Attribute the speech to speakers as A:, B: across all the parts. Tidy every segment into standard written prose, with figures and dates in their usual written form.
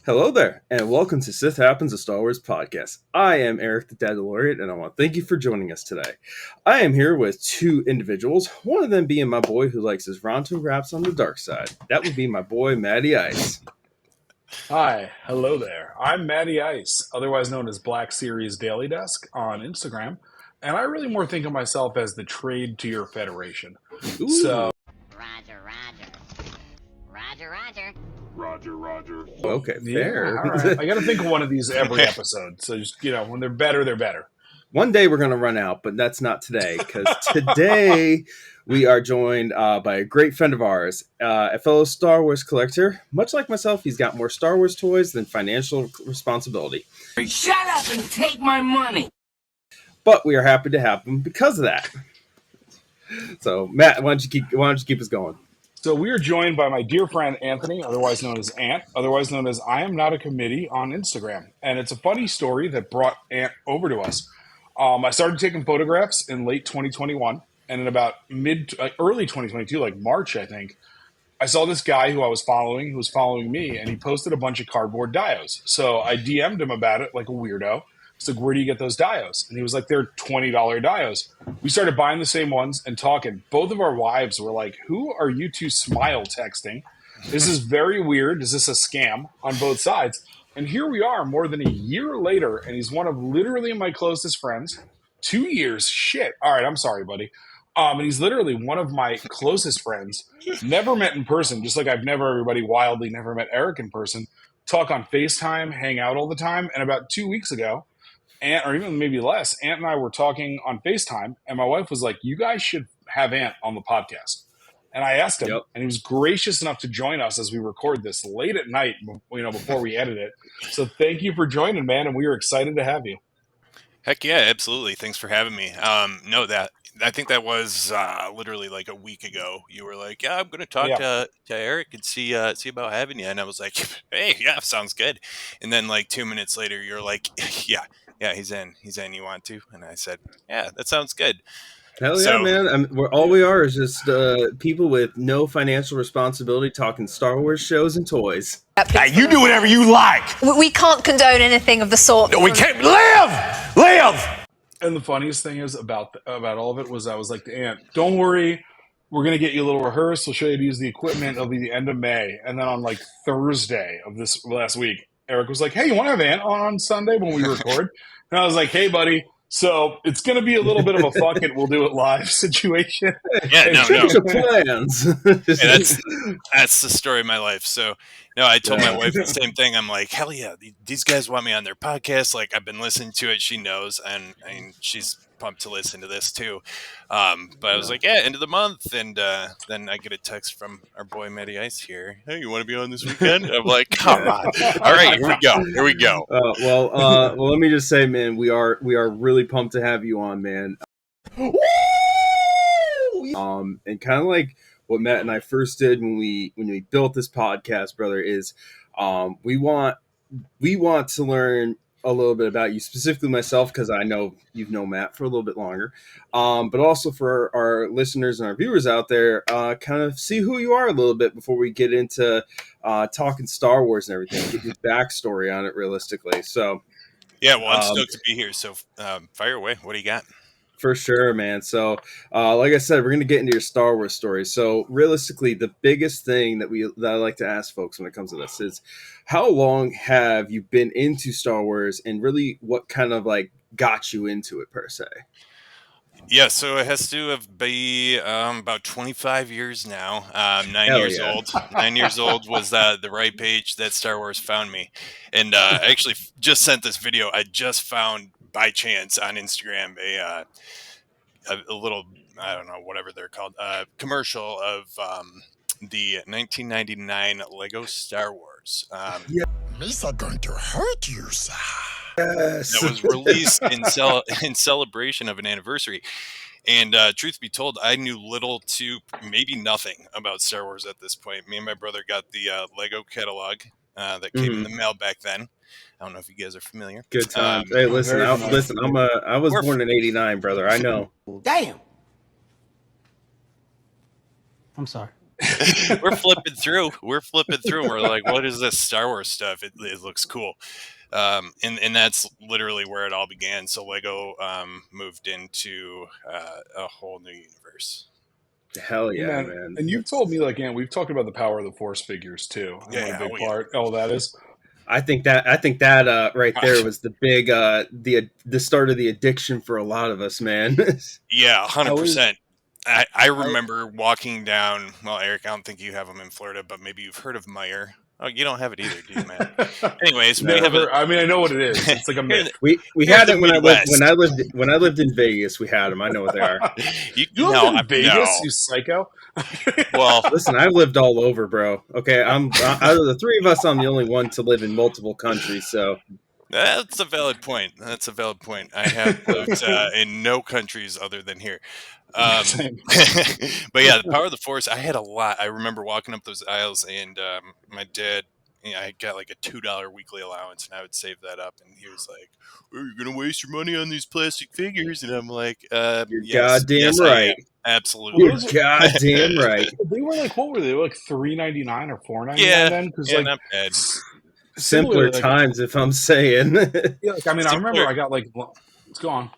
A: Hello there, and welcome to Sith Happens, a Star Wars podcast. I am Eric the Dadalorian, and I want to thank you for joining us today. I am here with two individuals, one of them being my boy who likes his Ronto wraps on the dark side. That would be my boy, Matty Ice.
B: Hi, hello there. I'm Matty Ice, otherwise known as Black Series Daily Desk on Instagram, and I really more think of myself as the trade to your federation.
A: Ooh.
B: So,
C: Roger, Roger. Roger, Roger.
D: Roger, Roger.
A: Okay, fair.
B: all right. I got to think of one of these every episode. So just, when they're better, they're better.
A: One day we're going to run out, but that's not today, because today we are joined by a great friend of ours, a fellow Star Wars collector. Much like myself, he's got more Star Wars toys than financial responsibility.
C: Shut up and take my money.
A: But we are happy to have him because of that. So, Matt, why don't you keep us going?
B: So we are joined by my dear friend Anthony, otherwise known as Ant, otherwise known as I Am Not a Committee on Instagram. And it's a funny story that brought Ant over to us. I started taking photographs in late 2021, and in about early 2022, like March, I think, I saw this guy who I was following, who was following me, and he posted a bunch of cardboard dios. So I DM'd him about it like a weirdo. So where do you get those dios? And he was like, they're $20 dios. We started buying the same ones and talking. Both of our wives were like, who are you two smile texting? This is very weird. Is this a scam on both sides? And here we are more than a year later, and he's one of literally my closest friends. 2 years. Shit. All right, I'm sorry, buddy. And he's literally one of my closest friends. Never met in person, just like I've never met Eric in person. Talk on FaceTime, hang out all the time. And about 2 weeks ago, or even maybe less, Ant and I were talking on FaceTime, and my wife was like, you guys should have Ant on the podcast. And I asked him, and he was gracious enough to join us as we record this late at night, before we edit it. So thank you for joining, man, and we are excited to have you.
D: Heck yeah, absolutely. Thanks for having me. I think that was literally like a week ago. You were like, "Yeah, I'm going to talk to Eric and see about having you." And I was like, "Hey, yeah, sounds good." And then like 2 minutes later, you're like, "Yeah, he's in. You want to?" And I said, "Yeah, that sounds good."
A: Hell yeah, man. All we are is just people with no financial responsibility talking Star Wars shows and toys.
E: Hey, you do whatever you like.
F: We can't condone anything of the sort.
E: No, we can't. Live!
B: And the funniest thing is about all of it was I was like to Ant, don't worry, we're going to get you a little rehearsed. We'll show you how to use the equipment. It'll be the end of May. And then on like Thursday of this last week, Eric was like, hey, you want to have Ant on Sunday when we record? And I was like, hey, buddy. So it's going to be a little bit of a fuck it, we'll do it live situation.
D: Yeah,
A: Change your plans.
D: That's the story of my life. So, no, I told my wife the same thing. I'm like, hell yeah, these guys want me on their podcast. Like, I've been listening to it. She knows, and she's pumped to listen to this too. But I was like, yeah, end of the month. And then I get a text from our boy Matty Ice here. Hey, you want to be on this weekend? I'm like, come on. All right, here we go.
A: Well, let me just say, man, we are really pumped to have you on, man. And kind of like what Matt and I first did when we built this podcast, brother, is we want to learn a little bit about you, specifically myself, because I know you've known Matt for a little bit longer, but also for our listeners and our viewers out there, kind of see who you are a little bit before we get into talking Star Wars and everything, get your backstory on it realistically. So
D: yeah, well, I'm stoked to be here. So fire away. What do you got?
A: For sure, man. So, like I said, we're going to get into your Star Wars story. So, realistically, the biggest thing that I like to ask folks when it comes to this is, how long have you been into Star Wars, and really, what kind of like got you into it per se?
D: Yeah, so it has to have been about 25 years now. 9 years old. 9 years old was the right page that Star Wars found me, and I actually just sent this video. I just found by chance on Instagram a little, I don't know, whatever they're called, commercial of the 1999 Lego Star Wars.
E: Misa going to hurt you, sir.
A: Yes.
D: That was released in celebration of an anniversary. And truth be told, I knew little to maybe nothing about Star Wars at this point. Me and my brother got the Lego catalog that came in the mail back then. I don't know if you guys are familiar.
A: Good times. Hey, listen, I was born in '89, brother. I know.
G: Damn. I'm sorry.
D: We're flipping through. And we're like, what is this Star Wars stuff? It looks cool. And that's literally where it all began. So Lego moved into a whole new universe.
A: Hell yeah, man.
B: And you've told me, like, we've talked about the power of the Force figures too.
D: Yeah,
B: a big part. Oh, that is.
A: I think that right there was the big the start of the addiction for a lot of us, man.
D: Yeah, 100%. I remember walking down. Well, Eric, I don't think you have them in Florida, but maybe you've heard of Meyer. Oh, you don't have it either, do you, man? Anyways, we have it.
B: I mean, I know what it is. It's like a myth.
A: We had it when I lived in Vegas. We had them. I know what they are.
B: You lived in Vegas, you psycho.
D: Well,
A: listen, I lived all over, bro. Okay, I'm out of the three of us, I'm the only one to live in multiple countries. So
D: that's a valid point. I have lived in no countries other than here. But yeah, the power of the Force, I had a lot. I remember walking up those aisles, and my dad, I got like a $2 weekly allowance, and I would save that up, and he was like, "Are you gonna waste your money on these plastic figures?" And I'm like,
A: "You're goddamn right,
D: absolutely,
A: you're goddamn right."
B: They were like, what were they? Like $3.99 or $4.99 then? Because
D: not bad.
A: Simpler times, if I'm saying.
B: Yeah, like, I mean, I remember I got like, it's gone.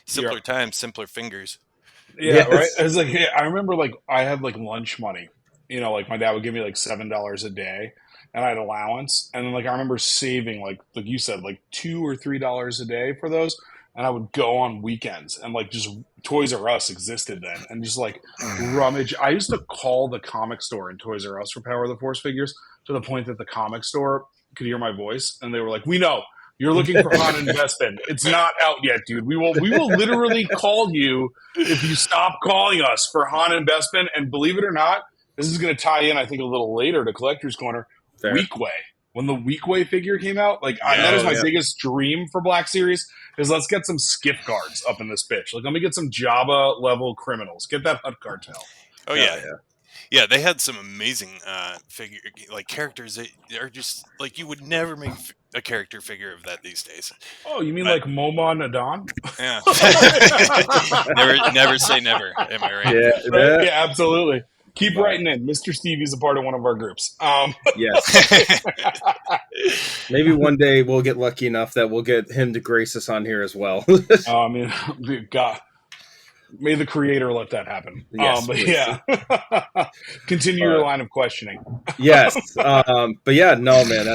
D: Simpler times, simpler fingers.
B: Yeah, yes. Right. I was like, I remember like I had like lunch money. Like my dad would give me like $7 a day, and I had allowance. And then like I remember saving like you said, like $2 or $3 a day for those, and I would go on weekends and like just Toys R Us existed then, and just like rummage. I used to call the comic store in Toys R Us for Power of the Force figures to the point that the comic store could hear my voice, and they were like, "We know. You're looking for Han and Bespin. It's not out yet, dude. We will literally call you if you stop calling us for Han and Bespin." And believe it or not, this is going to tie in, I think, a little later to Collector's Corner.
A: Fair.
B: Weekway. When the Weekway figure came out, that is my biggest dream for Black Series, is let's get some skiff guards up in this bitch. Like, let me get some Jabba level criminals. Get that Hutt cartel.
D: Oh, yeah. Yeah, they had some amazing characters that are just like you would never make a character figure of that these days.
B: Oh, you mean like Moma Nadan?
D: Yeah. never say never. Am I right?
A: Yeah,
B: absolutely. Keep writing in. Mr. Stevie's a part of one of our groups.
A: Yes. Maybe one day we'll get lucky enough that we'll get him to grace us on here as well.
B: I mean, God. May the creator let that happen.
A: Yes,
B: but yeah, continue your line of questioning.
A: Yes, but yeah, no, man.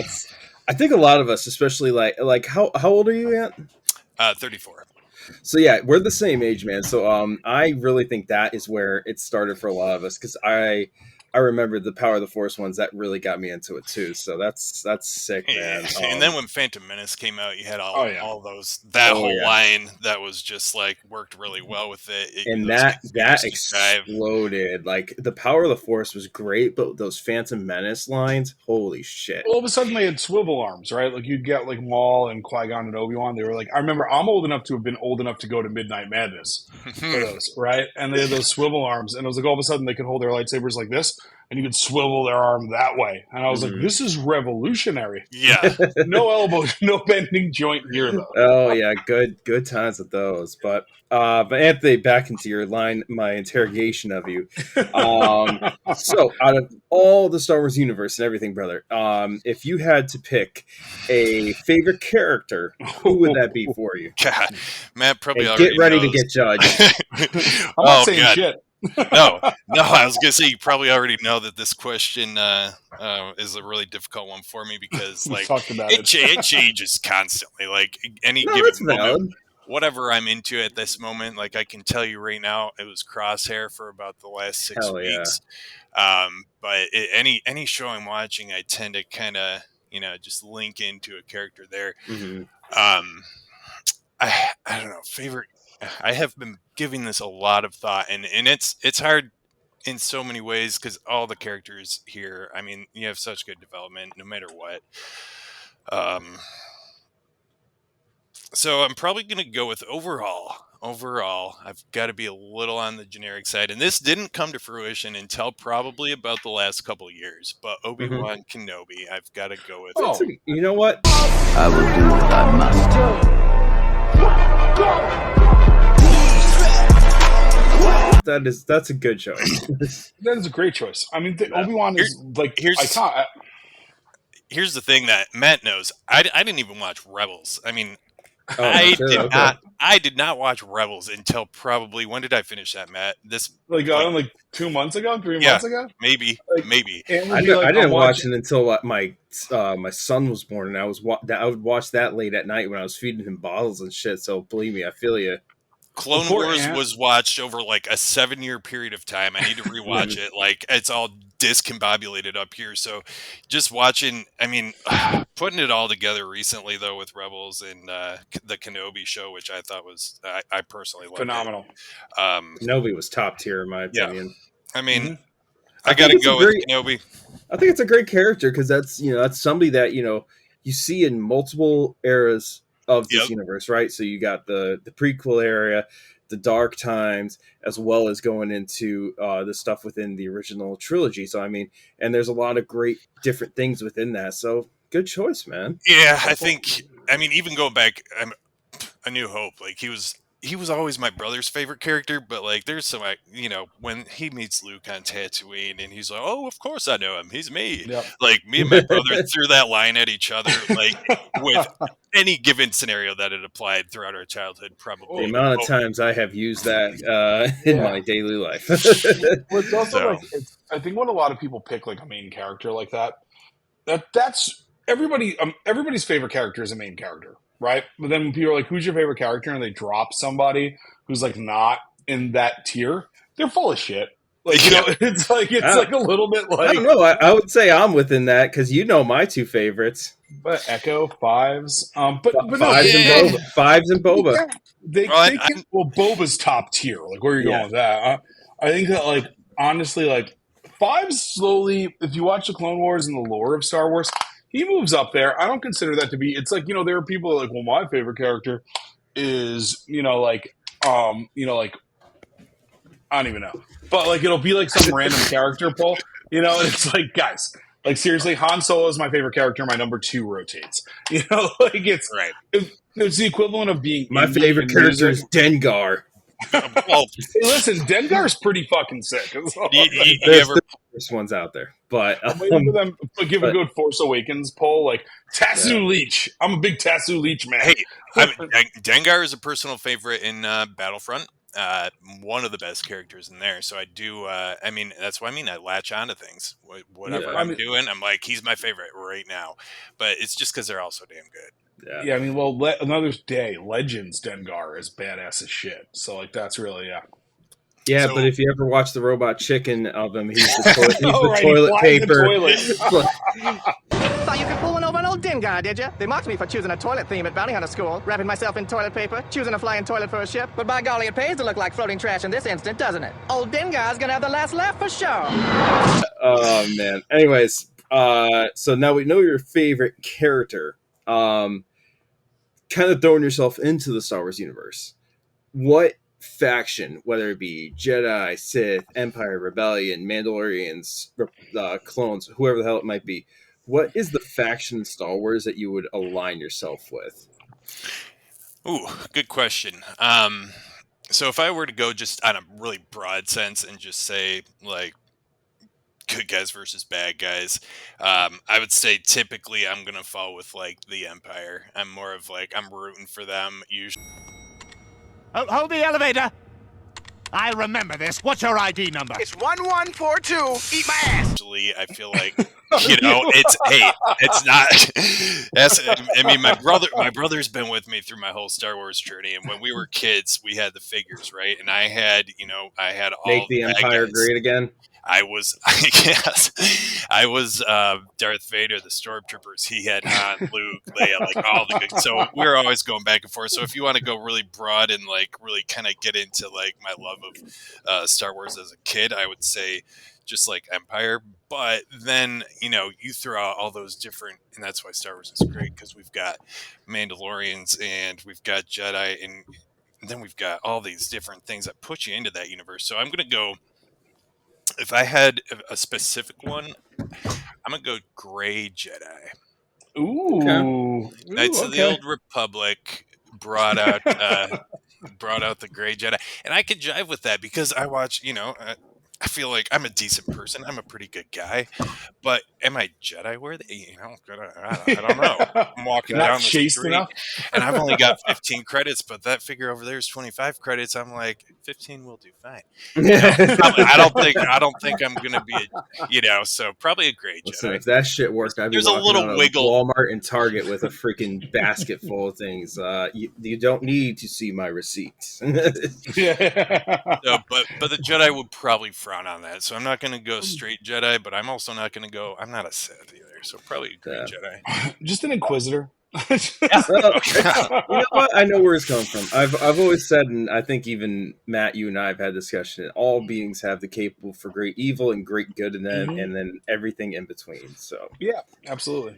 A: I think a lot of us, especially like how old are you, Ant?
D: 34.
A: So yeah, we're the same age, man. So I really think that is where it started for a lot of us, because I remember the Power of the Force ones that really got me into it too. So that's sick, man.
D: And then when Phantom Menace came out, you had all those whole line that was just like worked really well with it.
A: And that exploded. Like the Power of the Force was great, but those Phantom Menace lines, holy shit!
B: All of a sudden they had swivel arms, right? Like you'd get like Maul and Qui-Gon and Obi-Wan. They were like, I remember I'm old enough to have been old enough to go to Midnight Madness for those, right? And they had those swivel arms, and it was like all of a sudden they could hold their lightsabers like this, and you could swivel their arm that way. And I was like, this is revolutionary.
D: Yeah.
B: No elbows, no bending joint here, though.
A: Oh, yeah. Good times with those. But Anthony, back into my interrogation of you. So, out of all the Star Wars universe and everything, brother, if you had to pick a favorite character, who would that be for you?
D: God, Matt probably
A: and
D: already
A: get ready
D: knows.
A: to get judged.
B: I'm not saying shit.
D: No, I was gonna say you probably already know that this question is a really difficult one for me because like it changes constantly. Like any given moment, whatever I'm into at this moment, like I can tell you right now, it was Crosshair for about the last 6 weeks. But any show I'm watching, I tend to kind of just link into a character there.
A: Mm-hmm.
D: I don't know, favorite. I have been giving this a lot of thought, and it's hard in so many ways because all the characters here, I mean, you have such good development no matter what. So I'm probably going to go with overall. Overall, I've got to be a little on the generic side, and this didn't come to fruition until probably about the last couple of years. But Obi-Wan Kenobi, I've got to go with.
A: Oh, you know what?
G: I will do what I must.
A: that's a good choice.
B: That is a great choice. I mean,
A: Yeah.
B: Obi-Wan is like iconic.
D: Here's the thing that Matt knows. I didn't even watch Rebels. I mean,
A: Oh, no
D: I
A: shit,
D: did
A: okay.
D: not. I did not watch Rebels until probably when did I finish that, Matt?
B: Like 2 months ago, 3
D: Yeah.
B: months ago.
D: Maybe.
B: And
A: I
B: would be like,
A: didn't
B: I'm
A: watch
B: watching-
A: it until my son was born, and I would watch that late at night when I was feeding him bottles and shit. So believe me, I feel you.
D: Clone
B: Before
D: Wars
B: Ant-
D: was watched over like a 7-year period of time. I need to rewatch it. Like it's all discombobulated up here. So just watching, I mean, putting it all together recently though with Rebels and the Kenobi show, which I thought was, I personally liked
B: phenomenal.
A: Kenobi was top tier in my opinion.
D: I mean,
B: Mm-hmm.
D: I got to go with Kenobi.
A: I think it's a great character because that's somebody that you see in multiple eras of this universe, right? So you got the prequel era, the dark times, as well as going into the stuff within the original trilogy. So I mean, and there's a lot of great different things within that. So good choice, man.
D: Yeah, I think. I mean, even going back, A New Hope, like he was always my brother's favorite character, but like there's some, when he meets Luke on Tatooine and he's like, oh, of course I know him. He's me.
B: Yep.
D: Like me and my brother threw that line at each other, like with any given scenario that it applied throughout our childhood, probably.
A: The amount of times I have used that in my daily life.
B: Well, it's also I think when a lot of people pick like a main character like that's everybody. Everybody's favorite character is a main character. Right, but then when people are like, "Who's your favorite character?" and they drop somebody who's like not in that tier, they're full of shit. Like it's like a little bit like
A: I don't know. I would say I'm within that because my two favorites,
B: but Echo Fives, but
A: Fives and Boba.
B: Boba's top tier. Like where are you going with that? I think that like honestly, like Fives slowly. If you watch the Clone Wars and the lore of Star Wars. He moves up there. I don't consider that to be. It's like there are people like, well, my favorite character is like I don't even know, but like it'll be like some random character poll. And it's like guys, like seriously, Han Solo is my favorite character. My number 2 rotates. Like it's
D: right.
B: It's the equivalent of being
A: my favorite character is Dengar.
D: Well,
B: hey, listen, Dengar's pretty fucking sick.
A: There's first ones out there, but
B: I'm waiting for them to give a good Force Awakens poll. Like Tasu Leech, I'm a big Tasu Leech man.
D: Hey, Dengar is a personal favorite in Battlefront. One of the best characters in there. So I do. I mean, that's what I mean. I latch onto things. Whatever I'm doing, I'm like, he's my favorite right now. But it's just because they're all so damn good.
B: Yeah, I mean, well, another day, Legends Dengar is badass as shit. So, like, that's really,
A: Yeah, but if you ever watch the Robot Chicken of him, he's the toilet paper.
H: Thought you could pull one over an old Dengar, did you? They mocked me for choosing a toilet theme at Bounty Hunter School, wrapping myself in toilet paper, choosing a flying toilet for a ship. But by golly, it pays to look like floating trash in this instant, doesn't it? Old Dengar's gonna have the last laugh for sure.
A: Oh, man. Anyways, so now we know your favorite character. Kind of throwing yourself into the Star Wars universe. What faction, whether it be Jedi, Sith, Empire, Rebellion, Mandalorians, clones, whoever the hell it might be, what is the faction in Star Wars that you would align yourself with?
D: Ooh, good question. So if I were to go just on a really broad sense and just say like good guys versus bad guys, I would say typically I'm gonna fall with like the Empire. I'm more of like I'm rooting for them usually.
I: Hold the elevator. I remember this. What's your ID number?
H: It's 1142. Eat my ass.
D: Usually, I feel like it's not. I mean, my brother's been with me through my whole Star Was journey, and when we were kids, we had the figures, right? And I had all
A: Make the Empire great again.
D: I was Darth Vader, the Stormtroopers. He had Han, Luke, Leia, like all the good. So we were always going back and forth. So if you want to go really broad and like really kind of get into like my love of Star Wars as a kid, I would say just like Empire. But then you throw out all those different, and that's why Star Wars is great because we've got Mandalorians and we've got Jedi, and then we've got all these different things that put you into that universe. So I'm gonna go. If I had a specific one, I'm going to go Gray Jedi.
B: Ooh.
D: Knights of the Old Republic brought out brought out the gray Jedi, and I could jive with that because I watch. I feel like I'm a decent person. I'm a pretty good guy, but am I Jedi worthy? I don't know. I'm walking
B: Not
D: down the
B: chaste
D: street,
B: enough?
D: and I've only got 15 credits, but that figure over there is 25 credits. I'm like, 15 will do fine. I don't think I'm gonna be so probably a gray Jedi.
A: Listen, if that shit worked, I'd be
D: There's a
A: walking
D: little
A: out of
D: wiggle.
A: Walmart and Target with a freaking basket full of things. You don't need to see my receipts.
D: No, but the Jedi would probably frown on that, so I'm not going to go straight Jedi, but I'm also not going to go. I'm not a Sith either, so probably a gray Jedi.
B: Just an Inquisitor.
A: Well, you know what? I know where it's coming from. I've always said, and I think even Matt, you and I have had discussion. That all beings have the capable for great evil and great good in them, and then everything in between. So
B: yeah, absolutely.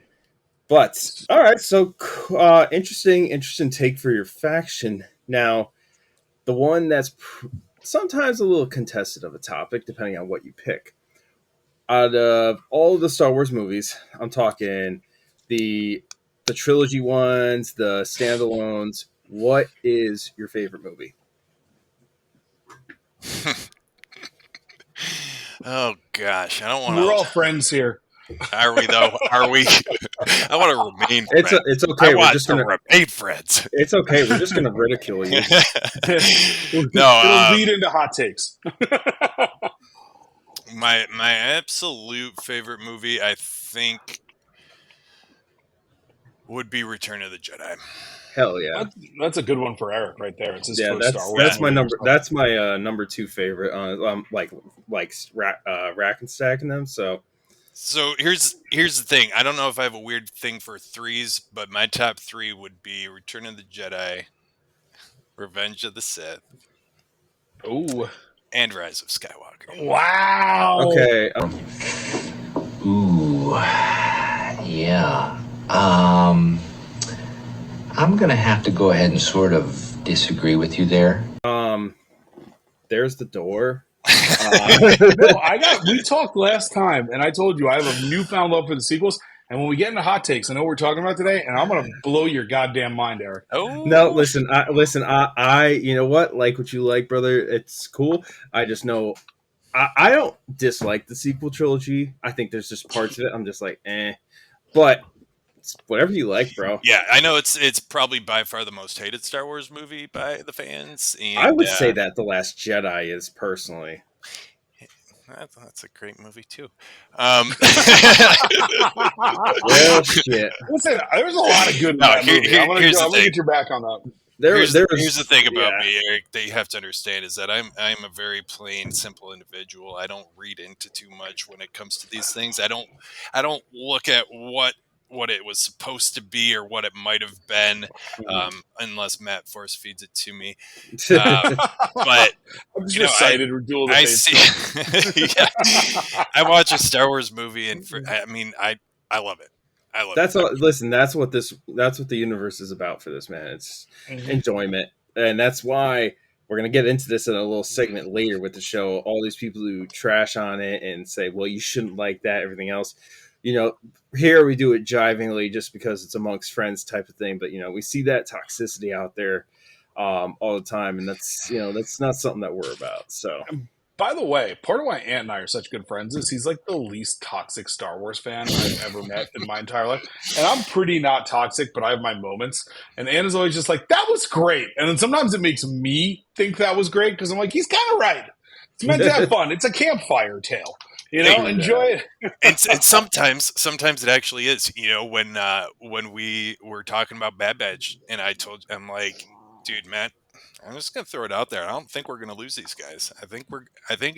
A: But all right, so interesting take for your faction. Now, the one that's sometimes a little contested of a topic, depending on what you pick. Out of all of the Star Wars movies, I'm talking the trilogy ones, the standalones. What is your favorite movie?
D: Oh gosh, I don't want.
B: We're all friends here.
D: Are we though? Are we? I want to remain friends.
A: It's okay.
D: We're just going to remain friends.
A: It's okay. We're just going to ridicule you.
B: No, it'll lead into hot takes.
D: My absolute favorite movie, I think, would be Return of the Jedi.
A: Hell yeah,
B: that's a good one for Eric right there. It's his first
A: that's,
B: Star Wars.
A: That's my number. That's my number 2 favorite. Rack and stacking them.
D: So here's the thing. I don't know if I have a weird thing for 3s, but my top 3 would be Return of the Jedi, Revenge of the Sith, and Rise of Skywalker.
B: Wow.
A: Okay.
G: Ooh. Yeah. I'm gonna have to go ahead and sort of disagree with you there.
A: There's the door.
B: We talked last time, and I told you I have a newfound love for the sequels. And when we get into hot takes, I know what we're talking about today, and I'm going to blow your goddamn mind, Eric.
A: Oh no! Listen. I you know what? Like what you like, brother. It's cool. I just know I don't dislike the sequel trilogy. I think there's just parts of it I'm just like, but it's whatever you like, bro.
D: Yeah, I know it's probably by far the most hated Star Wars movie by the fans. And,
A: I would say that The Last Jedi is personally.
D: That's a great movie too.
A: Well, shit.
B: Listen, there's a lot of good in that movie. I'm gonna get your back on that.
D: Here's the thing about me, Eric, that you have to understand is that I'm a very plain, simple individual. I don't read into too much when it comes to these things. I don't look at what it was supposed to be or what it might have been, unless Matt force feeds it to me. But
B: I'm just excited to duel the
D: see. Yeah, I watch a Star Wars movie, and I love it. I love
A: that's
D: it.
A: All. Listen, that's what the universe is about for this, man. It's enjoyment, and that's why we're gonna get into this in a little segment later with the show. All these people who trash on it and say, "Well, you shouldn't like that," everything else. Here we do it jivingly just because it's amongst friends type of thing. But we see that toxicity out there all the time, and that's not something that we're about. So.
B: By the way, part of why Ant and I are such good friends is he's like the least toxic Star Wars fan I've ever met in my entire life. And I'm pretty not toxic, but I have my moments. And Ant is always just like, that was great. And then sometimes it makes me think that was great because I'm like, he's kind of right. It's meant to have fun. It's a campfire tale. Enjoy it.
D: and sometimes it actually is. When we were talking about Bad Batch, and I'm like, dude, Matt, I'm just gonna throw it out there. I don't think we're gonna lose these guys. I think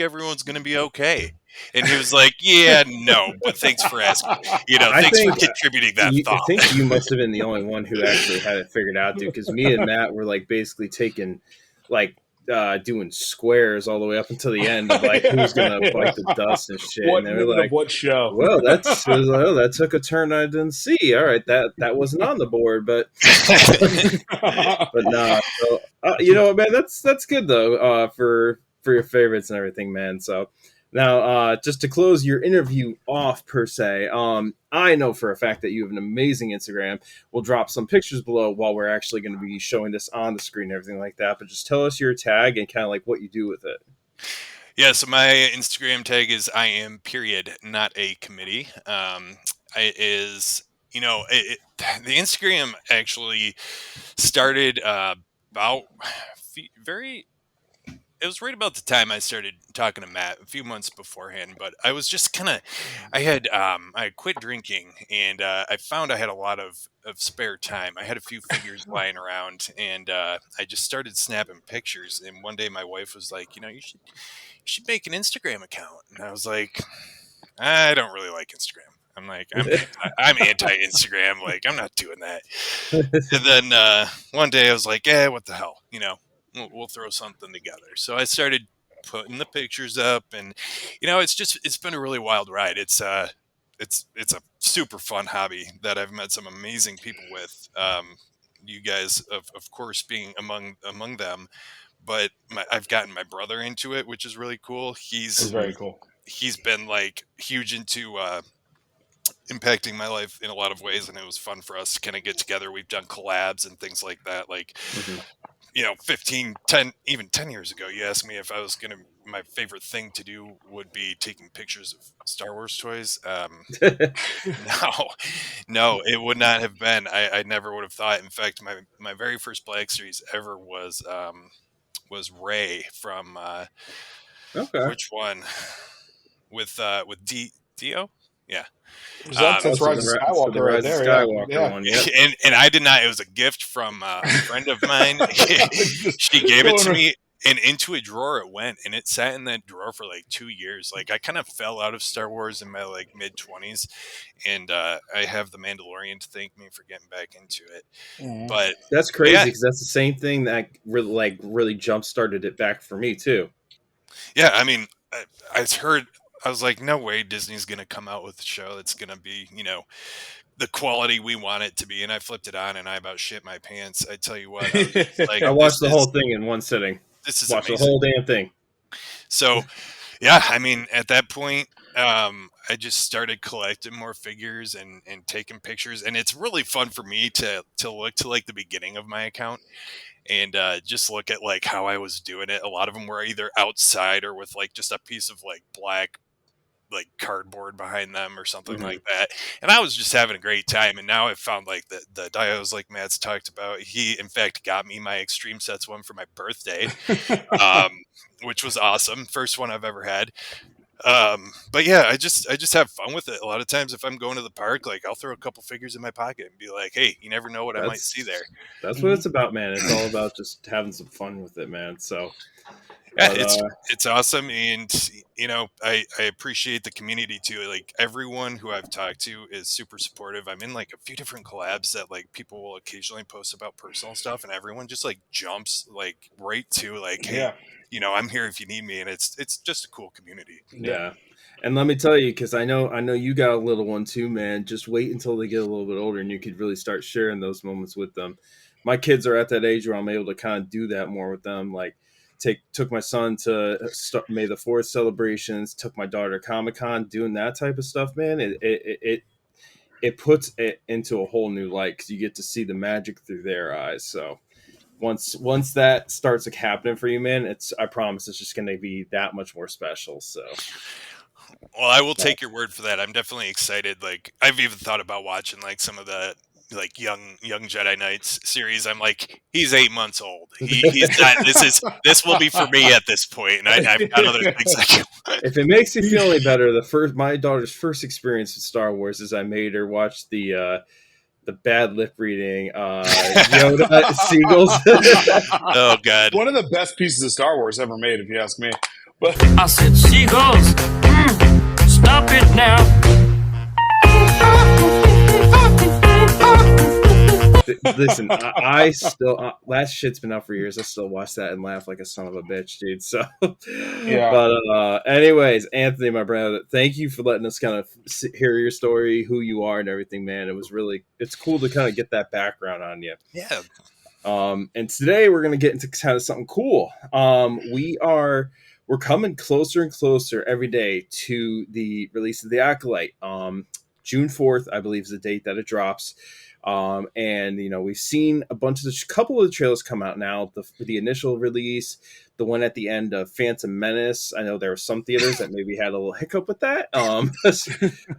D: everyone's gonna be okay. And he was like, "Yeah, no, but thanks for asking. Thanks for contributing that thought."
A: I think you must have been the only one who actually had it figured out, dude. Because me and Matt were like basically taking doing squares all the way up until the end of who's gonna bite the dust and shit.
B: What
A: and they were like,
B: what show?
A: Well, that took a turn I didn't see. All right, that wasn't on the board, but but no. So, man, that's good though. For your favorites and everything, man. So, Now, just to close your interview off, per se, I know for a fact that you have an amazing Instagram. We'll drop some pictures below while we're actually going to be showing this on the screen and everything like that. But just tell us your tag and kind of like what you do with it.
D: Yeah, so my Instagram tag is I am period, not a committee. It is, the Instagram actually started about very. It was right about the time I started talking to Matt a few months beforehand, but I was just kind of, I had quit drinking, and I found I had a lot of spare time. I had a few figures lying around, and I just started snapping pictures. And one day my wife was like, you should make an Instagram account. And I was like, I don't really like Instagram. I'm like, I'm anti-Instagram. Like, I'm not doing that. And then one day I was like, what the hell? We'll throw something together. So I started putting the pictures up, and it's been a really wild ride. It's a super fun hobby that I've met some amazing people with. You guys, of course, being among them. But I've gotten my brother into it, which is really cool.
B: It's very cool.
D: He's been like huge into impacting my life in a lot of ways, and it was fun for us to kind of get together. We've done collabs and things like that. Like, 15, 10, even 10 years ago, you asked me if I was my favorite thing to do would be taking pictures of Star Wars toys. No, it would not have been. I never would have thought. In fact, my very first Black Series ever was Ray from which one with Dio? Yeah.
B: That's Rise of Skywalker right there.
A: Skywalker one, yeah.
D: And I did not. It was a gift from a friend of mine. She gave it to me, and into a drawer it went, and it sat in that drawer for like 2 years. Like, I kind of fell out of Star Wars in my like mid-20s, and I have the Mandalorian to thank me for getting back into it. But
A: that's crazy because that's the same thing that really jump started it back for me too.
D: Yeah, I mean, I heard. I was like, no way Disney's going to come out with a show that's going to be, the quality we want it to be. And I flipped it on and I about shit my pants. I tell you what.
A: I watched the whole thing in one sitting.
D: This is
A: watched
D: amazing.
A: the whole damn thing.
D: So, yeah, I mean, at that point, I just started collecting more figures and taking pictures. And it's really fun for me to look to like the beginning of my account and just look at like how I was doing it. A lot of them were either outside or with like just a piece of like black like cardboard behind them or something like that, and I was just having a great time. And now I've found like the dios like Matt's talked about. He in fact got me my Extreme Sets one for my birthday, which was awesome. First one I've ever had. But yeah, I just have fun with it. A lot of times if I'm going to the park, like I'll throw a couple figures in my pocket and be like, hey, you never know what I might see there.
A: That's what it's about, man. It's all about just having some fun with it, man. So
D: yeah, it's awesome. And I appreciate the community too. Like everyone who I've talked to is super supportive. I'm in like a few different collabs that like people will occasionally post about personal stuff, and everyone just like jumps like right to like, hey, I'm here if you need me. And it's just a cool community.
A: Yeah. And let me tell you, because I know you got a little one too, man. Just wait until they get a little bit older and you could really start sharing those moments with them. My kids are at that age where I'm able to kind of do that more with them. Like took my son to May the 4th celebrations, took my daughter to Comic-Con, doing that type of stuff, man. It puts it into a whole new light because you get to see the magic through their eyes. So once that starts like happening for you, man, I promise it's just going to be that much more special. So.
D: Well, I will take your word for that. I'm definitely excited. Like I've even thought about watching like some of the like young Jedi Knights series. I'm like, he's 8 months old. He's not. This will be for me at this point. And I've got other things I can.
A: If it makes you feel any better, my daughter's first experience with Star Wars is I made her watch the bad lip reading Yoda seagulls.
D: Oh God!
B: One of the best pieces of Star Wars ever made, if you ask me. But
C: I said, seagulls, stop it now.
A: Listen, I still that shit's been out for years. I still watch that and laugh like a son of a bitch, dude. So,
B: yeah.
A: But anyways, Anthony, my brother, thank you for letting us kind of hear your story, who you are, and everything, man. It's cool to kind of get that background on you.
D: Yeah.
A: And today we're gonna get into kind of something cool. we're coming closer and closer every day to the release of the Acolyte. June 4th, I believe, is the date that it drops. And we've seen couple of the trailers come out now. The initial release, the one at the end of Phantom Menace. I know there were some theaters that maybe had a little hiccup with that.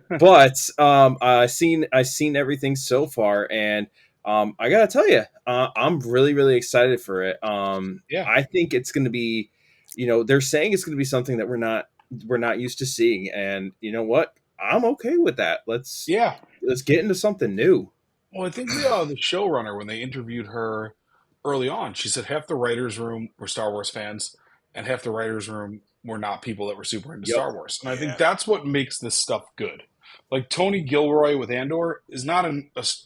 A: But I seen everything so far, and I gotta tell you, I'm really, really excited for it. I think it's going to be, they're saying it's going to be something that we're not used to seeing, and you know what? I'm okay with that. Let's get into something new.
B: Well, I think the showrunner, when they interviewed her early on, she said half the writers' room were Star Wars fans, and half the writers' room were not people that were super into Star Wars. And I think that's what makes this stuff good. Like Tony Gilroy with Andor is not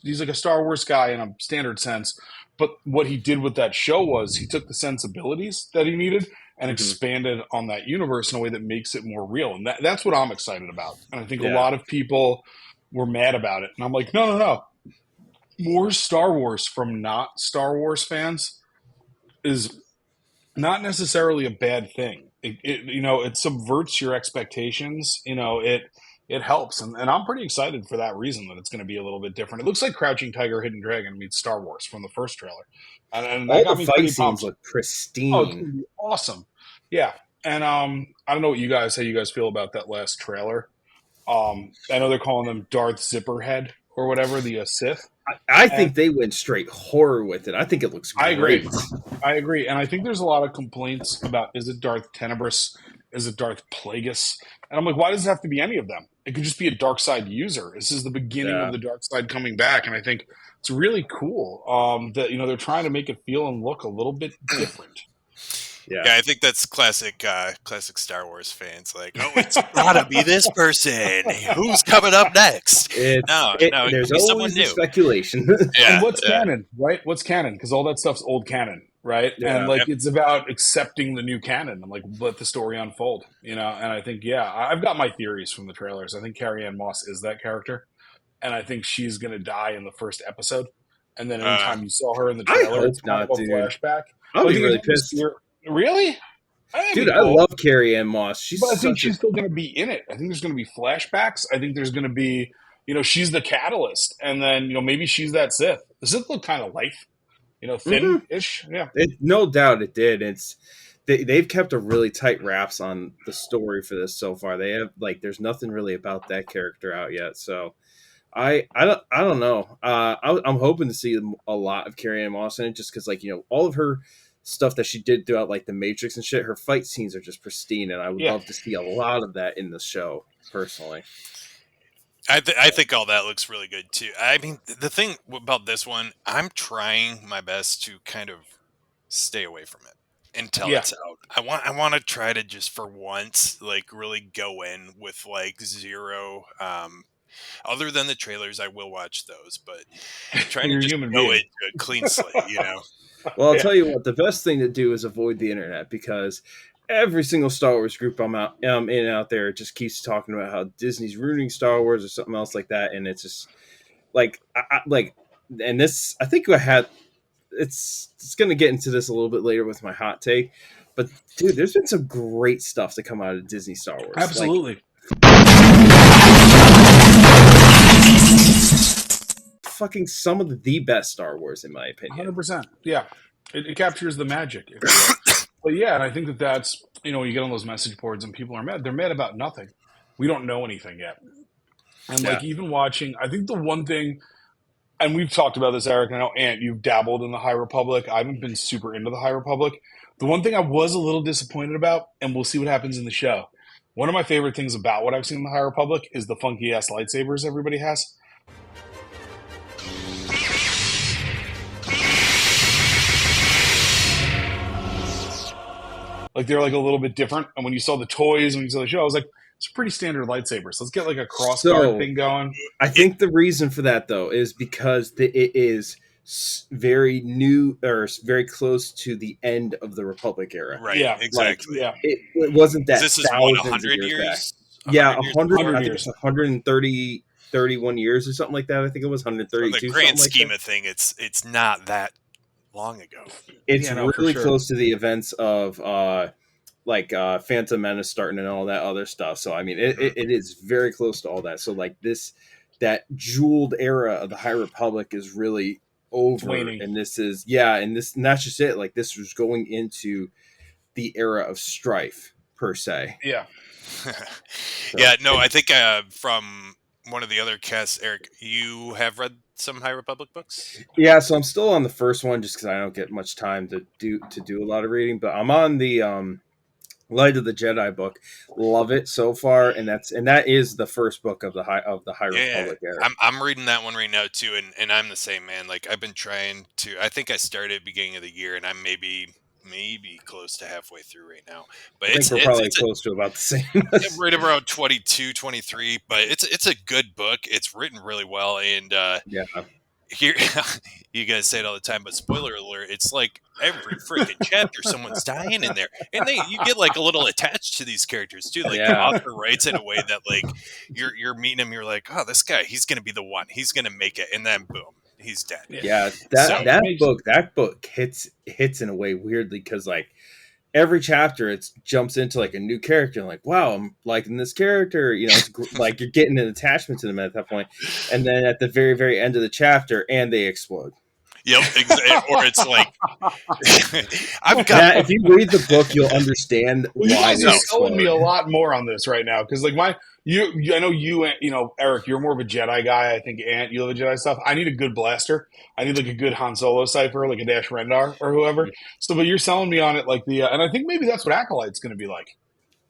B: he's like a Star Wars guy in a standard sense, but what he did with that show was he took the sensibilities that he needed and expanded on that universe in a way that makes it more real. And that's what I'm excited about. And I think a lot of people were mad about it. And I'm like, no. More Star Wars from not Star Wars fans is not necessarily a bad thing. It subverts your expectations. It helps, and I'm pretty excited for that reason, that it's going to be a little bit different. It looks like Crouching Tiger, Hidden Dragon meets Star Wars from the first trailer, and
A: all the fight scenes look pristine.
B: Oh, it's going to be awesome. Yeah, and I don't know how you guys feel about that last trailer. I know they're calling them Darth Zipperhead or whatever, the Sith.
A: I think they went straight horror with it. I think it looks great.
B: I agree. And I think there's a lot of complaints about, is it Darth Tenebrous? Is it Darth Plagueis? And I'm like, why does it have to be any of them? It could just be a dark side user. This is the beginning of the dark side coming back. And I think it's really cool that, they're trying to make it feel and look a little bit different.
D: Yeah, I think that's classic Star Wars fans. Like, oh, it's gotta be this person. Who's coming up next? No,
A: there's always speculation.
B: And what's canon, right? What's canon? Because all that stuff's old canon, right?
A: Yeah.
B: And it's about accepting the new canon and let the story unfold. And I think I've got my theories from the trailers. I think Carrie-Anne Moss is that character, and I think she's gonna die in the first episode. And then anytime you saw her in the trailer, it's kind of a flashback.
A: I'll be really pissed.
B: Really?
A: Dude, I love Carrie-Anne Moss.
B: But I think she's still going to be in it. I think there's going to be flashbacks. I think there's going to be, she's the catalyst. And then, maybe she's that Sith. The Sith look kind of light, thin-ish. Yeah.
A: No doubt it did. They've kept a really tight wraps on the story for this so far. They have, there's nothing really about that character out yet. So I don't know. I'm hoping to see a lot of Carrie-Anne Moss in it, just because, all of her stuff that she did throughout the Matrix and shit, her fight scenes are just pristine, and I would love to see a lot of that in the show personally.
D: I think all that looks really good too. I mean, the thing about this one, I'm trying my best to kind of stay away from it until it's out. I want to try to just for once really go in with zero other than the trailers. I will watch those, but trying to just go into a clean slate,
A: Well, I'll tell you what, the best thing to do is avoid the internet, because every single Star Wars group I'm in and out there just keeps talking about how Disney's ruining Star Wars or something else like that, and it's just and this, I think it's going to get into this a little bit later with my hot take, but dude, there's been some great stuff to come out of Disney Star Wars.
B: Absolutely.
A: Fucking some of the best Star Wars, in my opinion.
B: 100%. Yeah. It captures the magic, if you will. But yeah, and I think that's, you get on those message boards and people are mad. They're mad about nothing. We don't know anything yet. And even watching, I think the one thing, and we've talked about this, Eric, and I know, Ant, you've dabbled in the High Republic. I haven't been super into the High Republic. The one thing I was a little disappointed about, and we'll see what happens in the show, one of my favorite things about what I've seen in the High Republic is the funky-ass lightsabers everybody has. They're a little bit different. And when you saw the toys, when you saw the show, I was like, it's pretty standard lightsabers. Let's get a crossguard thing going.
A: I think the reason for that, though, is because it is very new, or very close to the end of the Republic era.
D: Right. Yeah, exactly.
A: It wasn't that.
D: This is 100 years?
A: Yeah, 100. I think it's 131 years or something like that. I think it was 132.
D: In the grand scheme of thing, it's not that long ago.
A: It's really close to the events of like Phantom Menace starting and all that other stuff. So I mean, it is very close to all that. So like that jeweled era of the High Republic is really over, and this is and that's just it. Like this was going into the era of strife per se.
B: Yeah.
D: Yeah, no, I think from one of the other casts, Eric, you have read some High Republic books?
A: Yeah, so I'm still on the first one just because I don't get much time to do a lot of reading, but I'm on the Light of the Jedi book. Love it so far, and that is the first book of the High Republic era.
D: I'm reading that one right now too, and I'm the same, man. Like I've been trying to. I think I started at the beginning of the year, and I'm maybe close to halfway through right now. But
A: I think we're probably close to about the same.
D: Right around 22, 23. But it's a good book. It's written really well, and here you guys say it all the time, but spoiler alert, it's like every freaking chapter someone's dying in there, and you get like a little attached to these characters too. Like the author writes in a way that like you're meeting him, you're like, oh, this guy, he's gonna be the one, he's gonna make it, and then boom, he's dead.
A: Yeah, that book hits in a way weirdly because like every chapter it jumps into like a new character. I'm like, wow, I'm liking this character. You know, it's like you're getting an attachment to them at that point. And then at the very, very end of the chapter, and they explode.
D: Yep, exactly. Or it's like,
A: if you read the book, you'll understand why.
B: You guys are selling me a lot more on this right now because, like, I know you, Eric, you're more of a Jedi guy. I think Ant, you love the Jedi stuff. I need a good blaster. I need like a good Han Solo cipher, like a Dash Rendar or whoever. So, but you're selling me on it, like and I think maybe that's what Acolyte's going to be like,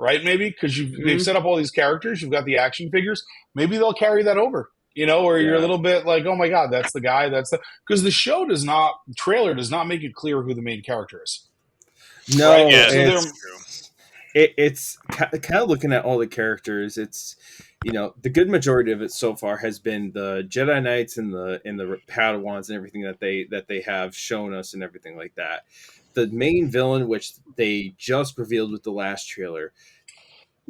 B: right? Maybe because they've set up all these characters, you've got the action figures. Maybe they'll carry that over. Or you're a little bit like, oh my God, that's the guy. Because the trailer does not make it clear who the main character is.
A: No,
B: right?
A: It's kind of looking at all the characters. It's, the good majority of it so far has been the Jedi Knights and the Padawans and everything that they have shown us and everything like that. The main villain, which they just revealed with the last trailer,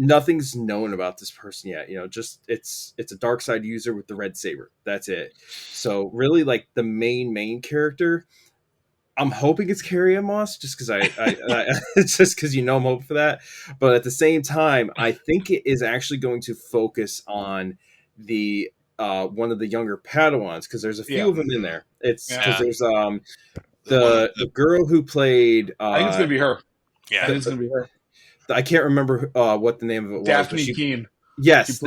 A: nothing's known about this person yet. Just it's a dark side user with the red saber. That's it. So really, like the main character, I'm hoping it's Carrie Moss, just because I just because I'm hoping for that. But at the same time, I think it is actually going to focus on the one of the younger Padawans, because there's a few of them in there. It's because there's the girl who played.
B: I think it's gonna be her.
D: Yeah,
B: I think it's gonna be her.
A: I can't remember what the name of it was.
B: Daphne Keane.
A: Yes,
B: she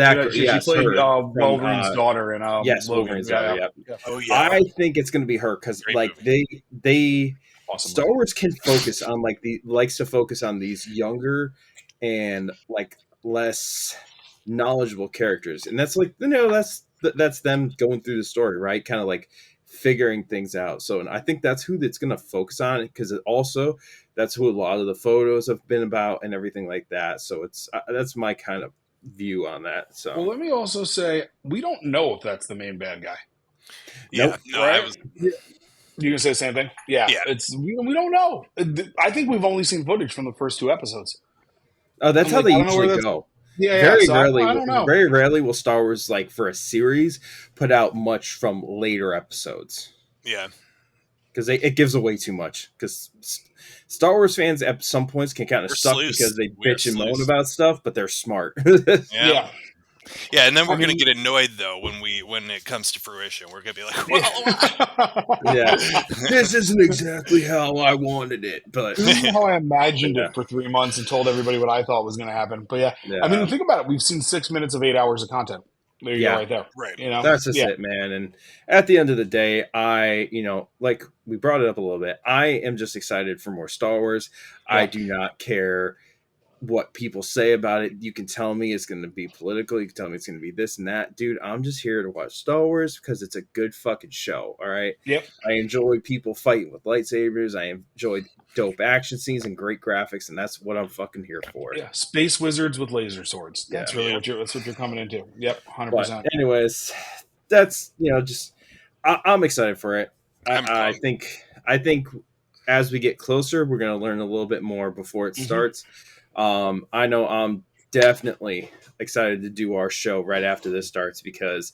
B: played Wolverine's daughter in
A: Wolverine's daughter.
B: Yeah.
A: Oh yeah, I think it's going to be her because like they awesome. Star Wars can focus on likes to focus on these younger and like less knowledgeable characters, and that's like that's them going through the story, right? Kind of like figuring things out. So, and I think that's who that's going to focus on, because it also that's who a lot of the photos have been about and everything like that. So it's that's my kind of view on that. So,
B: well, let me also say we don't know if that's the main bad guy.
D: Yeah,
B: right? You gonna say the same thing? Yeah. It's we don't know. I think we've only seen footage from the first 2 episodes.
A: Oh, that's how they usually go.
B: Yeah,
A: very
B: so
A: rarely.
B: I don't know.
A: Very rarely will Star Wars, like for a series, put out much from later episodes.
D: Yeah,
A: because it gives away too much. Because Star Wars fans at some points can kind of suck because they bitch and moan about stuff, but they're smart.
D: Yeah, and then we're gonna get annoyed though when it comes to fruition. We're gonna be like, well,
A: yeah, this isn't exactly how I wanted it, but
B: this isn't how I imagined it for 3 months and told everybody what I thought was going to happen. But I mean, think about it. We've seen 6 minutes of 8 hours of content. There you go, right there.
D: Right.
A: That's just it, man. And at the end of the day, I, like we brought it up a little bit, I am just excited for more Star Wars. Yeah. I do not care what people say about it. You can tell me it's going to be political. You can tell me it's going to be this and that. Dude, I'm just here to watch Star Wars because it's a good fucking show, all right?
B: Yep.
A: I enjoy people fighting with lightsabers. I enjoy dope action scenes and great graphics, and that's what I'm fucking here for.
B: Yeah, space wizards with laser swords. That's really what you're coming into. Yep, 100%.
A: But anyways, that's, just I'm excited for it. I think as we get closer, we're going to learn a little bit more before it starts. I know I'm definitely excited to do our show right after this starts, because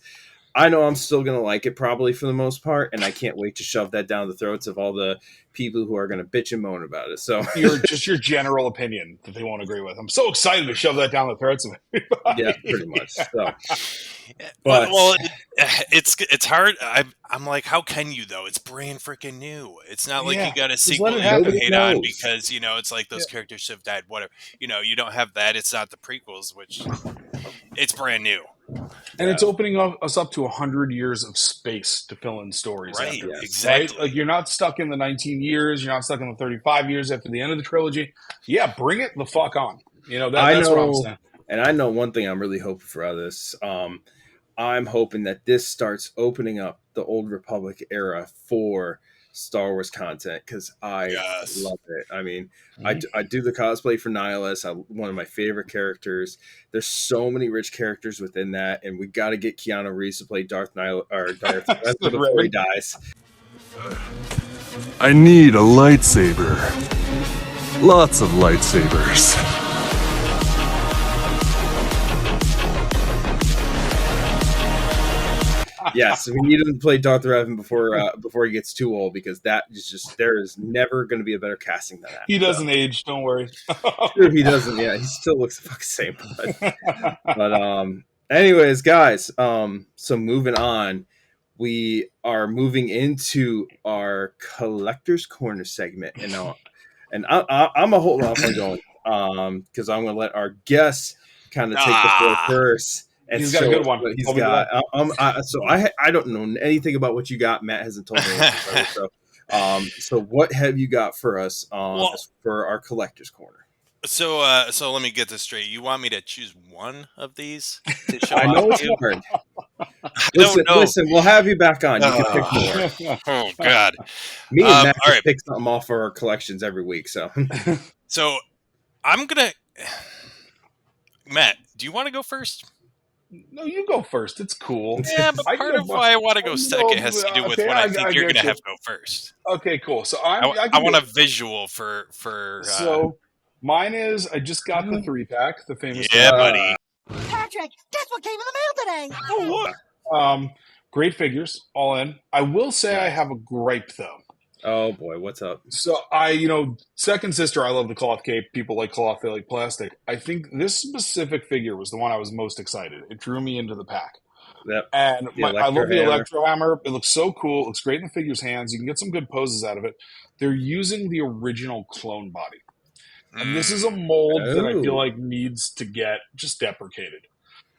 A: I know I'm still gonna like it probably for the most part, and I can't wait to shove that down the throats of all the people who are gonna bitch and moan about it. So
B: your general opinion that they won't agree with. I'm so excited to shove that down the throats of everybody.
A: yeah, pretty much. So,
D: But,
A: but
D: well, it's hard. I'm like, how can you though? It's brand freaking new. It's not like you got a
B: just
D: sequel
B: let it
D: you
B: happen.
D: can
A: Nobody
D: hate on
A: knows.
D: because it's like those characters have died. Whatever. You don't have that. It's not the prequels, which it's brand new.
B: And it's opening us up to 100 years of space to fill in stories.
D: Right,
B: afterwards,
D: exactly.
B: Right? Like you're not stuck in the 19 years. You're not stuck in the 35 years after the end of the trilogy. Yeah, bring it the fuck on. That's what I'm saying.
A: And I know one thing I'm really hoping for out of this. I'm hoping that this starts opening up the Old Republic era for Star Wars content because I love it. I mean, I do the cosplay for Nihilus. One of my favorite characters. There's so many rich characters within that, and we got to get Keanu Reeves to play Darth Vader before he dies.
J: I need a lightsaber. Lots of lightsabers.
A: Yes, we need him to play Darth Revan before he gets too old because that is just there is never going to be a better casting than that.
B: He doesn't age. Don't worry.
A: True, he doesn't. Yeah, he still looks the fucking same. But anyways, guys. So moving on, we are moving into our collector's corner segment, and I'm a hold off on going because I'm going to let our guests kind of take the floor first. And
B: he's got a good one.
A: He's got. I don't know anything about what you got. Matt hasn't told me anything about it. So what have you got for us for our collector's corner?
D: So let me get this straight. You want me to choose one of these to show
A: I know
D: off
A: it's
D: to
A: hard.
D: you?
A: Listen, we'll have you back on. You can pick more.
D: Oh God.
A: Me and Matt
D: all right.
A: pick something off for our collections every week. So
D: I'm gonna. Matt, do you want to go first?
B: No, you go first. It's cool.
D: Yeah, but part of why I want to go second has to do with what I think you're going to have to go first.
B: Okay, cool. So
D: I want a visual for.
B: So mine is I just got the 3-pack, the famous.
D: Yeah, buddy.
K: Patrick, guess what came in the mail today? Oh,
B: what? Great figures, all in. I will say I have a gripe though.
A: Oh boy, what's up?
B: So Second Sister, I love the cloth cape. People like cloth, they like plastic. I think this specific figure was the one I was most excited. It drew me into the pack.
A: Yep.
B: And I love the Electro Hammer. It looks so cool. It looks great in the figure's hands. You can get some good poses out of it. They're using the original clone body. And this is a mold that I feel like needs to get just deprecated.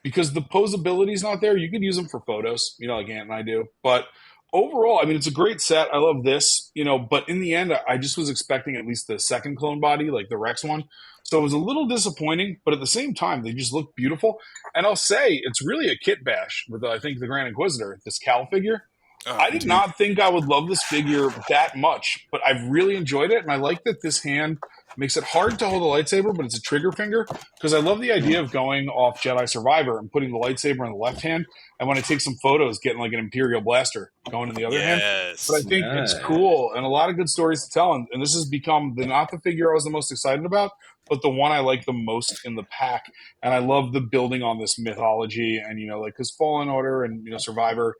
B: Because the posability is not there. You could use them for photos, like Ant and I do. But overall, I mean, it's a great set. I love this, but in the end, I just was expecting at least the second clone body, like the Rex one. So it was a little disappointing, but at the same time, they just look beautiful. And I'll say it's really a kit bash with, I think, the Grand Inquisitor, this Cal figure. I did not think I would love this figure that much, but I've really enjoyed it. And I like that this hand makes it hard to hold a lightsaber, but it's a trigger finger, because I love the idea of going off Jedi Survivor and putting the lightsaber in the left hand, and when I take some photos, getting like an Imperial blaster going in the other hand. But I think it's cool and a lot of good stories to tell. And this has become not the figure I was the most excited about, but the one I like the most in the pack. And I love the building on this mythology and, because Fallen Order and, Survivor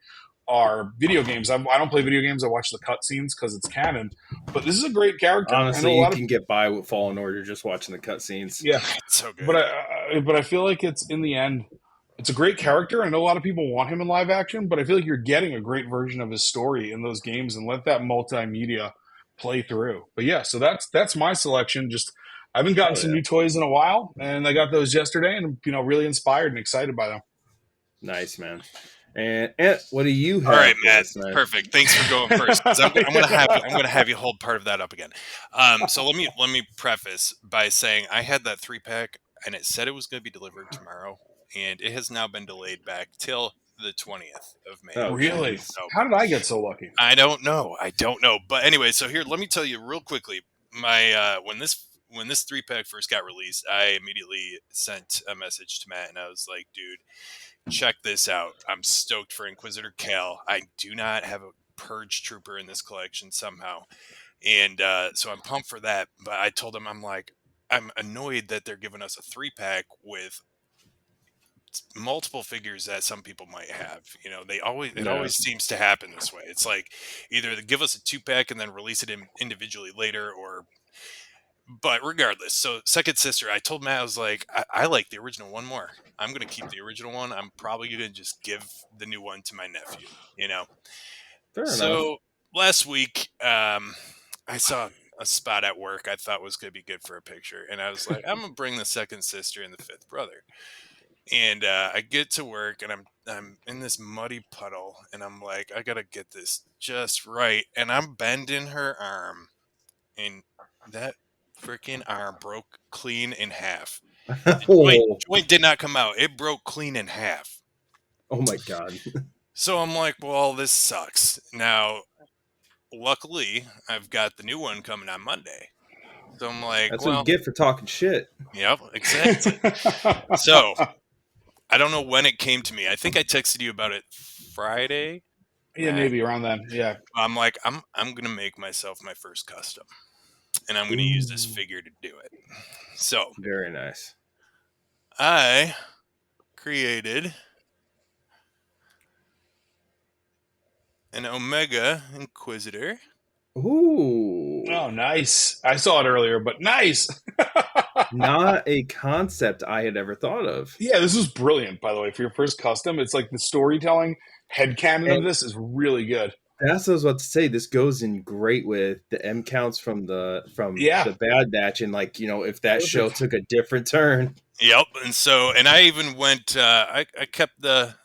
B: are video games. I don't play video games. I watch the cutscenes because it's canon. But this is a great character.
A: Honestly, you can get by with Fallen Order just watching the cutscenes.
B: Yeah,
D: it's so good.
B: But I feel like it's in the end, it's a great character. I know a lot of people want him in live action, but I feel like you're getting a great version of his story in those games, and let that multimedia play through. But yeah, so that's my selection. Just I haven't gotten some new toys in a while, and I got those yesterday, and really inspired and excited by them.
A: Nice, man. And what do you have?
D: All right, Matt. Perfect. Thanks for going first. I'm gonna have you hold part of that up again. So let me preface by saying I had that 3-pack, and it said it was going to be delivered tomorrow, and it has now been delayed back till the 20th of May.
B: Oh, really? So, how did I get so lucky?
D: I don't know. But anyway, so here, let me tell you real quickly. My when this 3-pack first got released, I immediately sent a message to Matt, and I was like, dude, check this out. I'm stoked for Inquisitor Cal. I do not have a Purge Trooper in this collection somehow. And so I'm pumped for that. But I told him, I'm annoyed that they're giving us a 3-pack with multiple figures that some people might have. You know, it always seems to happen this way. It's like either they give us a 2-pack and then release it individually later, but regardless. So second sister, I told Matt, I was like, I like the original one more. I'm going to keep the original one. I'm probably going to just give the new one to my nephew, you know?
A: Fair enough.
D: Last week, I saw a spot at work I thought was going to be good for a picture. And I was like, I'm going to bring the second sister and the fifth brother. And I get to work and I'm in this muddy puddle and I'm like, I got to get this just right. And I'm bending her arm and that freaking arm broke clean in half. The joint did not come out. It broke clean in half.
A: Oh my God.
D: So I'm like, well, this sucks. Now, luckily, I've got the new one coming on Monday. So I'm like,
A: that's what you get for talking shit.
D: Yep, exactly. So I don't know when it came to me. I think I texted you about it Friday.
B: Yeah, maybe around then. Yeah.
D: I'm like, I'm gonna make myself my first custom, and I'm gonna use this figure to do it. So
A: very nice.
D: I created an Omega Inquisitor.
A: Ooh.
B: Oh, nice. I saw it earlier, but nice.
A: Not a concept I had ever thought of.
B: Yeah, this is brilliant, by the way, for your first custom. It's like the storytelling headcanon of this is really good.
A: That's what I was about to say. This goes in great with the M counts from the Bad Batch, and like, you know, if that show took a different turn.
D: Yep, and I even went. I kept the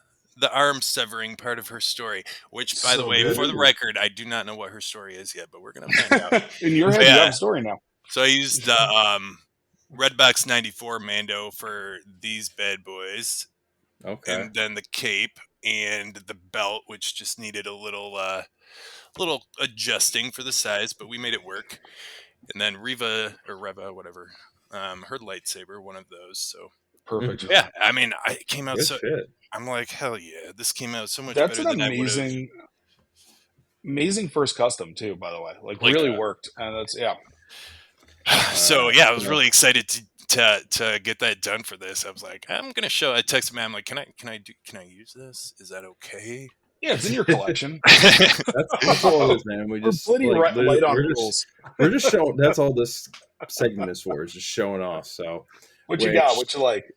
D: arm severing part of her story, which, by the way, for the record, I do not know what her story is yet, but we're gonna find out.
B: In your head, you have a story now.
D: So I used the Redbox 94 Mando for these bad boys.
A: Okay.
D: And then the cape and the belt, which just needed a little adjusting for the size, but we made it work. And then Reva, whatever, her lightsaber, one of those. So
B: perfect.
D: Yeah, I mean, it came out
A: Good
D: so.
A: shit.
D: I'm like, hell yeah, this came out so much
B: That's
D: better
B: an
D: than I would have.
B: Amazing first custom too, by the way. Like really worked, and that's
D: So yeah, I was really excited to get that done for this. I was like, I'm gonna show. I texted Matt, I'm like, can I use this? Is that okay?
B: Yeah, it's in your collection.
A: that's all it is, man. We just we're just showing. That's all this segment is for. Is just showing off. So
B: what you got? What you like?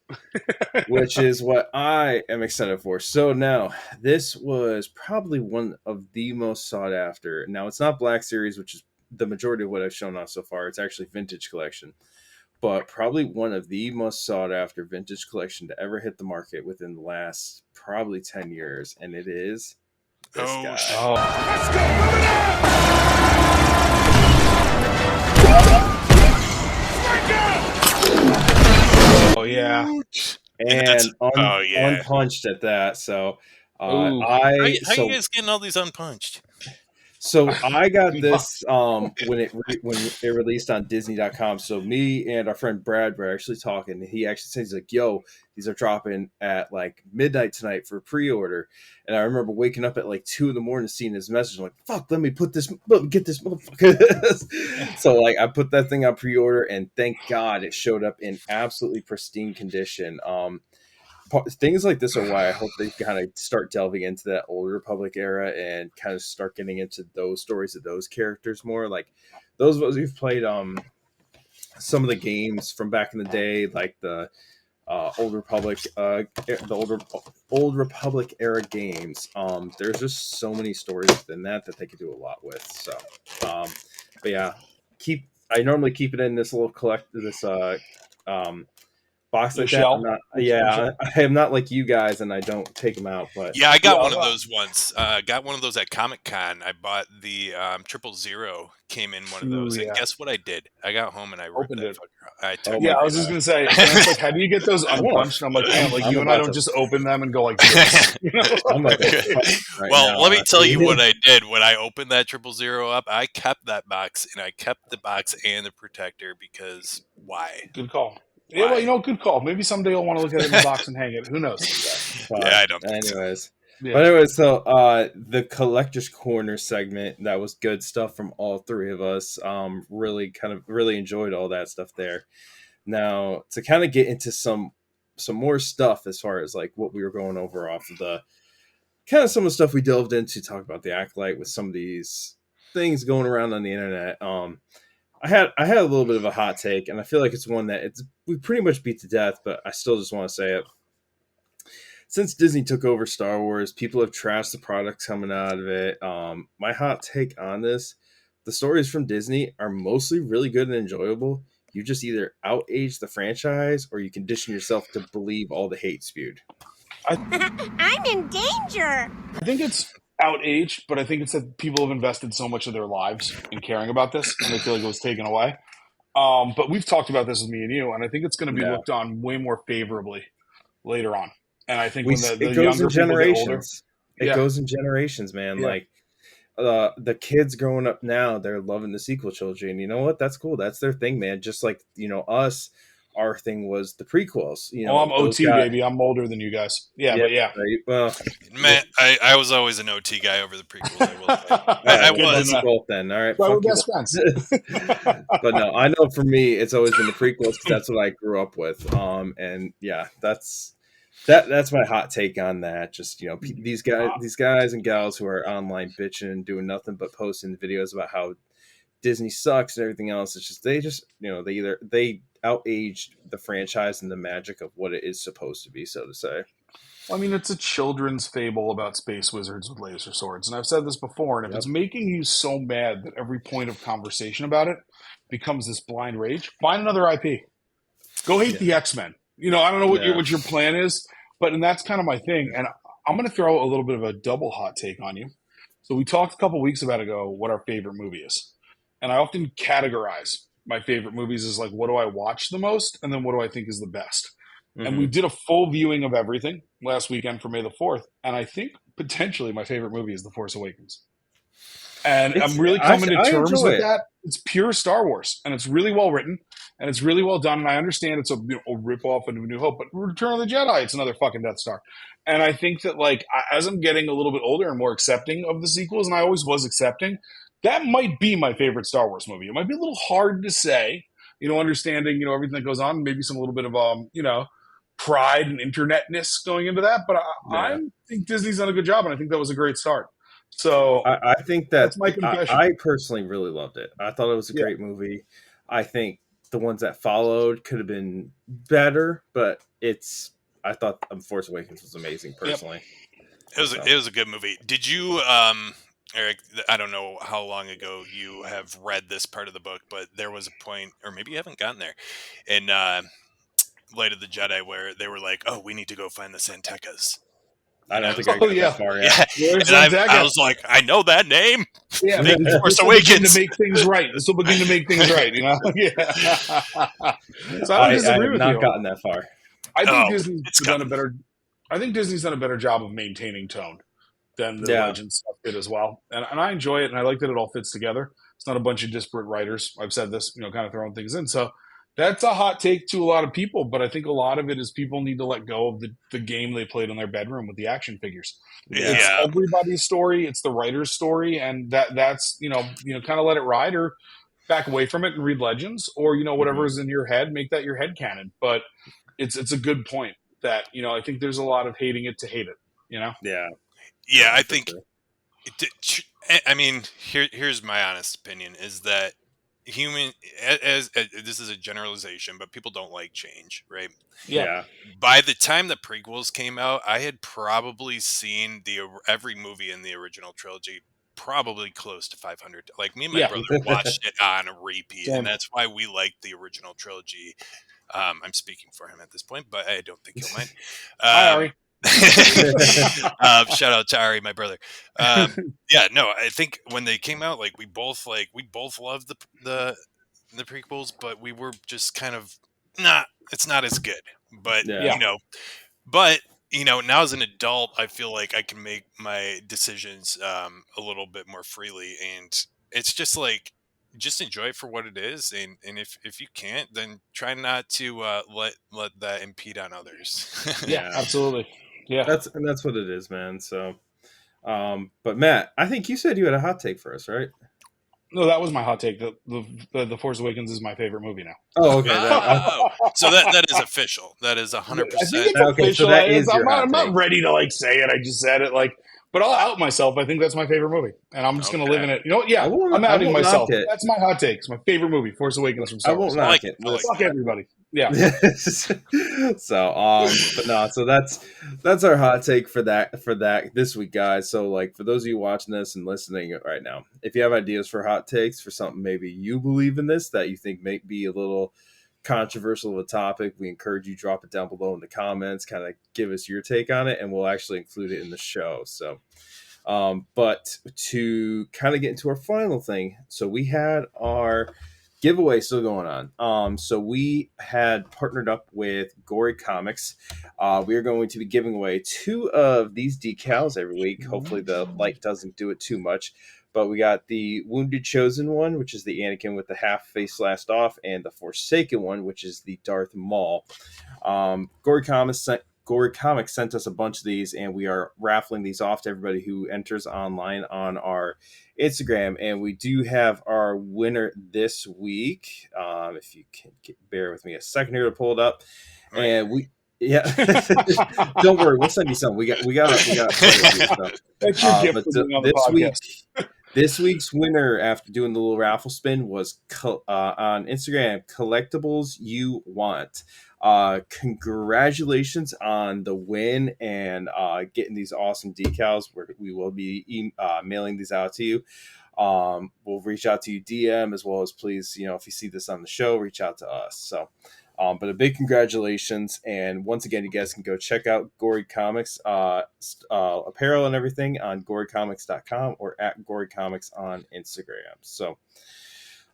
A: Which is what I am excited for. So now, this was probably one of the most sought after. Now, it's not Black Series, which is the majority of what I've shown off so far. It's actually Vintage Collection. But probably one of the most sought after Vintage Collection to ever hit the market within the last probably 10 years. And it is this guy.
B: Oh.
E: Let's go! Move it
B: up! Oh, yeah.
A: And unpunched at that. So
D: how you guys getting all these unpunched?
A: So I got this when it released on Disney.com. So me and our friend Brad were actually talking. He actually says, like, yo, these are dropping at like midnight tonight for pre-order. And I remember waking up at like 2 a.m, seeing his message. I'm like, fuck, let me get this motherfucker. So like I put that thing on pre-order, and thank God it showed up in absolutely pristine condition. Things like this are why I hope they kind of start delving into that Old Republic era and kind of start getting into those stories of those characters more. Like those of us who've played some of the games from back in the day, like the Old Republic, Old Republic era games. There's just so many stories within that they could do a lot with. So, but yeah, I normally keep it in this little box like that. I am not like you guys, and I don't take them out. But
D: yeah, I got one of those once. Got one of those at Comic-Con. I bought the 000 came in one of those, and guess what I did? I got home and I opened it. I
B: was just gonna say, it's like, how do you get those unpunched? And I'm like, man, like you and I don't just open them and go like this. You know?
D: Let me tell you what I did when I opened that 000 up. I kept that box, and I kept the box and the protector because why?
B: Good call. Yeah, well, good call. Maybe someday I'll want to look at it in the box and hang it. Who knows?
D: I don't think
A: anyways.
D: So.
A: Yeah. But anyways, so the Collector's Corner segment, that was good stuff from all three of us. Really enjoyed all that stuff there. Now, to kind of get into some more stuff as far as like what we were going over off of the kind of some of the stuff we delved into, talk about the Acolyte with some of these things going around on the internet. I had a little bit of a hot take, and I feel like it's one that we pretty much beat to death, but I still just want to say it. Since Disney took over Star Wars, people have trashed the products coming out of it. My hot take on this: the stories from Disney are mostly really good and enjoyable. You just either outage the franchise or you condition yourself to believe all the hate spewed.
K: I'm in danger.
B: I think it's outaged, but I think it's that people have invested so much of their lives in caring about this, and they feel like it was taken away. But we've talked about this with me and you, and I think it's going to be looked on way more favorably later on. And I think when the younger people get older,
A: it goes in generations, man.
B: Yeah.
A: Like the kids growing up now, they're loving the sequel trilogy, and you know what? That's cool. That's their thing, man. Just like us. Our thing was the prequels.
B: I'm OT, baby. I'm older than you guys. Yeah, but yeah.
A: Right. Well,
D: man, I was always an OT guy over the prequels. I will say. I was
A: both then. All right,
B: we're best friends.
A: But no, I know for me, it's always been the prequels because that's what I grew up with. And yeah, that's my hot take on that. Just these guys and gals who are online bitching and doing nothing but posting videos about how Disney sucks and everything else. It's just they outaged the franchise and the magic of what it is supposed to be, so to say.
B: Well, I mean, it's a children's fable about space wizards with laser swords, and I've said this before. And if it's making you so mad that every point of conversation about it becomes this blind rage, find another IP. Go hate the X-Men. I don't know what your plan is, and that's kind of my thing. And I'm going to throw a little bit of a double hot take on you. So we talked a couple weeks ago what our favorite movie is. And I often categorize my favorite movies as like, what do I watch the most? And then what do I think is the best? Mm-hmm. And we did a full viewing of everything last weekend for May the 4th. And I think potentially my favorite movie is The Force Awakens. And I'm really coming to terms with that. It's pure Star Wars. And it's really well written. And it's really well done. And I understand it's a rip-off of A New Hope. But Return of the Jedi, it's another fucking Death Star. And I think that as I'm getting a little bit older and more accepting of the sequels, and I always was accepting, that might be my favorite Star Wars movie. It might be a little hard to say, understanding, everything that goes on, maybe some little bit of, pride and internetness going into that. But I think Disney's done a good job, and I think that was a great start. So
A: I think that's
B: my confession.
A: I personally really loved it. I thought it was a great movie. I think the ones that followed could have been better, but I thought Force Awakens was amazing personally.
D: Yep. It was a good movie. Did you Eric, I don't know how long ago you have read this part of the book, but there was a point, or maybe you haven't gotten there, in Light of the Jedi where they were like, "Oh, we need to go find the Santecas."
A: I don't think I got that far yet.
D: And I was like, I know that name.
B: Yeah,
D: Force Awakens
B: to make things right. This will begin to make things right. Yeah. So I disagree with you.
A: I have not gotten that far.
B: I think Disney's done a better. I think Disney's done a better job of maintaining tone than the Legends stuff did as well. And I enjoy it, and I like that it all fits together. It's not a bunch of disparate writers. I've said this, kind of throwing things in. So that's a hot take to a lot of people, but I think a lot of it is people need to let go of the game they played in their bedroom with the action figures. Yeah. It's everybody's story. It's the writer's story, and that's kind of let it ride or back away from it and read Legends, or whatever is in your head, make that your head canon. But it's a good point that I think there's a lot of hating it to hate it.
D: Yeah, I think. I mean, here's my honest opinion: is that as this is a generalization, but people don't like change, right?
B: Yeah.
D: By the time the prequels came out, I had probably seen every movie in the original trilogy probably close to 500. Like me and my brother watched it on a repeat, and that's why we liked the original trilogy. I'm speaking for him at this point, but I don't think he'll mind.
B: Hi, Ari.
D: Shout out to Ari, my brother. I think when they came out, we both loved the prequels, but we were just kind of it's not as good. But now as an adult, I feel like I can make my decisions a little bit more freely, and it's just just enjoy it for what it is, and if you can't, then try not to let that impede on others.
B: Yeah, absolutely. Yeah,
A: that's what it is, man. So, but Matt, I think you said you had a hot take for us, right?
B: No, that was my hot take. The Force Awakens is my favorite movie now.
A: Oh, okay.
D: So that is official. That is 100%.
B: I think it's official.
A: So that is
B: I'm not ready to like say it. I just said it but I'll out myself. I think that's my favorite movie, and I'm just going to live in it. You know what? Yeah, I'm outing myself. That's my hot take. It's my favorite movie, Force Awakens from Star Wars.
A: I won't knock it.
B: Fuck everybody. Yeah.
A: So, but no, so that's our hot take for that this week, guys. So, like, for those of you watching this and listening right now, if you have ideas for hot takes for something maybe you believe in this that you think may be a little controversial of a topic, we encourage you drop it down below in the comments, kind of give us your take on it, and we'll actually include it in the show. So but to kind of get into our final thing, so we had our giveaway still going on. So we had partnered up with Gory Comics. We are going to be giving away 2 of these decals every week. Hopefully the light doesn't do it too much. But we got the Wounded Chosen one, which is the Anakin with the half face slashed off, and the Forsaken one, which is the Darth Maul. Gory Comics sent us a bunch of these, and we are raffling these off to everybody who enters online on our Instagram. And we do have our winner this week. If you can bear with me a second here to pull it up. Right. And we... Yeah, don't worry. We'll send you some. We got. That's your gift for being on the podcast. This week's winner, after doing the little raffle spin, was on Instagram. Collectibles You Want. Congratulations on the win and getting these awesome decals. We will be mailing these out to you. We'll reach out to you DM as well as, please, if you see this on the show, reach out to us. So. But a big congratulations, and once again, you guys can go check out Gory Comics apparel and everything on gorycomics.com or at Gory Comics on Instagram. So,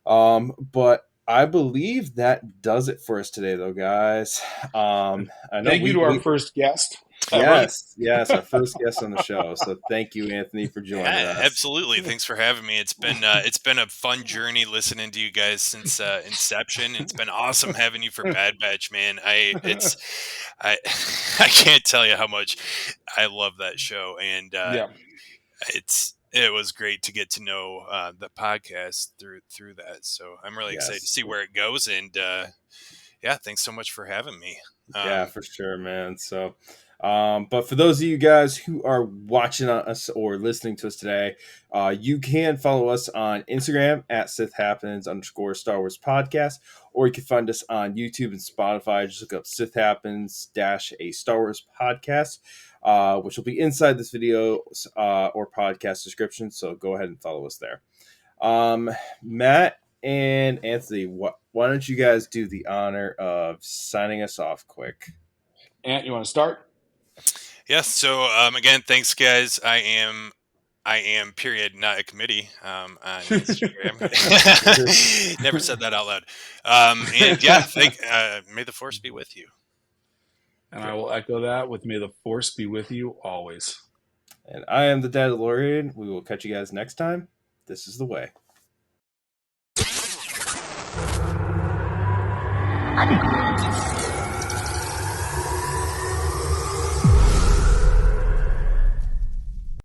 A: but I believe that does it for us today, though, guys. I know
B: Thank you to our first guest.
A: Yes, our first guest on the show. So thank you, Anthony, for joining us.
D: Absolutely, thanks for having me. It's been a fun journey listening to you guys since inception. It's been awesome having you for Bad Batch, man. I can't tell you how much I love that show, and it was great to get to know the podcast through that. So I'm really excited to see where it goes, and thanks so much for having me.
A: Yeah, for sure, man. So. But for those of you guys who are watching us or listening to us today, you can follow us on Instagram at Sith Happens _ Star Wars podcast, or you can find us on YouTube and Spotify. Just look up Sith Happens - a Star Wars podcast, which will be inside this video or podcast description. So go ahead and follow us there. Matt and Anthony, why don't you guys do the honor of signing us off quick?
B: Ant, you want to start?
D: Yes. So again, thanks, guys. I am period, not a committee on Instagram. Never said that out loud. And may the force be with you.
B: And I will echo that with may the force be with you always.
A: And I am the Dadalorian. We will catch you guys next time. This is the way.
E: I'm